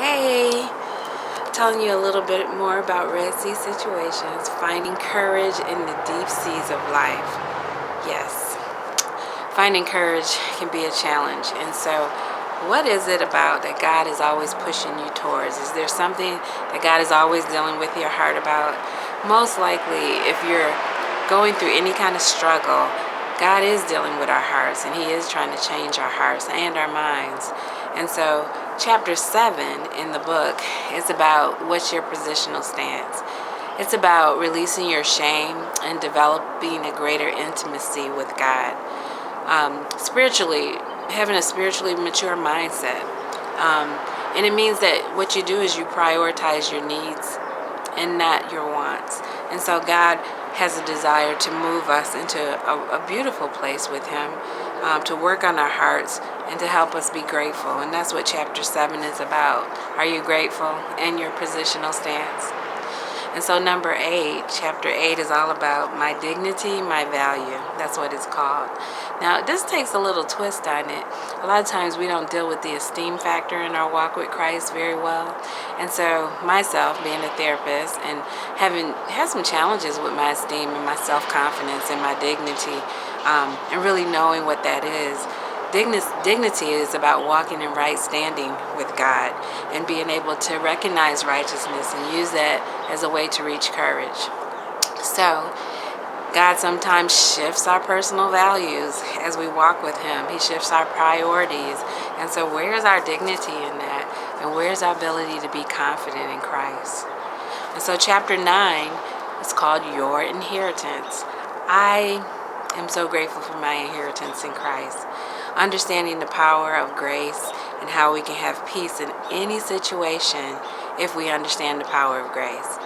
Hey, telling you a little bit more about Red Sea situations, finding courage in the deep seas of life. Yes, finding courage can be a challenge. And so, what is it about that God is always pushing you towards? Is there something that God is always dealing with your heart about? Most likely, if you're going through any kind of struggle, God is dealing with our hearts and He is trying to change our hearts and our minds. And so, chapter 7 in the book is about what's your positional stance. It's about releasing your shame and developing a greater intimacy with God. Spiritually, having a spiritually mature mindset. And it means that what you do is you prioritize your needs and not your wants. And so God has a desire to move us into a beautiful place with Him, to work on our hearts and to help us be grateful. And that's what chapter 7 is about. Are you grateful in your positional stance? And so number 8, chapter 8 is all about my dignity, my value. That's what it's called. Now, this takes a little twist on it. A lot of times we don't deal with the esteem factor in our walk with Christ very well. And so myself, being a therapist and having had some challenges with my esteem and my self-confidence and my dignity, and really knowing what that is. Dignity is about walking in right standing with God and being able to recognize righteousness and use that as a way to reach courage. So, God sometimes shifts our personal values as we walk with Him. He shifts our priorities. And so, where's our dignity in that? And where's our ability to be confident in Christ? And so, chapter 9 is called Your Inheritance. I am so grateful for my inheritance in Christ. Understanding the power of grace and how we can have peace in any situation if we understand the power of grace.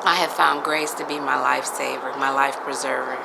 I have found grace to be my lifesaver, my life preserver.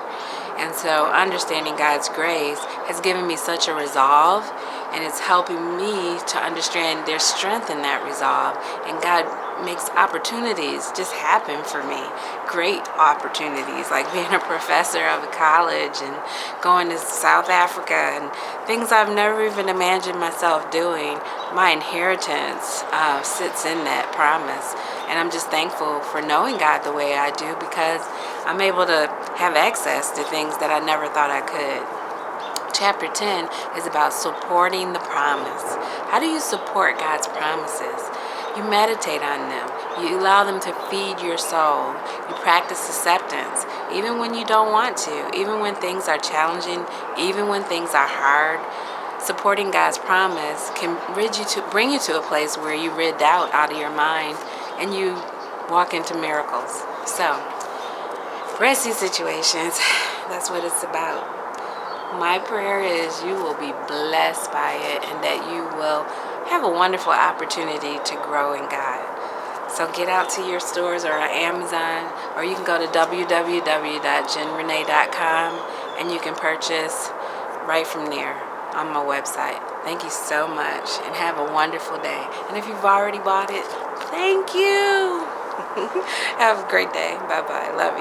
And so understanding God's grace has given me such a resolve, and it's helping me to understand there's strength in that resolve. And God makes opportunities just happen for me. Great opportunities, like being a professor of a college and going to South Africa and things I've never even imagined myself doing. My inheritance sits in that promise. And I'm just thankful for knowing God the way I do, because I'm able to have access to things that I never thought I could. Chapter 10 is about supporting the promise. How do you support God's promises? You meditate on them. You allow them to feed your soul. You practice acceptance, even when you don't want to, even when things are challenging, even when things are hard. Supporting God's promise can bring you to a place where you rid doubt out of your mind and you walk into miracles. So, Red Sea situations, that's what it's about. My prayer is you will be blessed by it and that you will have a wonderful opportunity to grow in God. So get out to your stores or Amazon, or you can go to www.jenrenee.com and you can purchase right from there on my website. Thank you so much and have a wonderful day. And if you've already bought it, thank you. Have a great day. Bye-bye. Love you.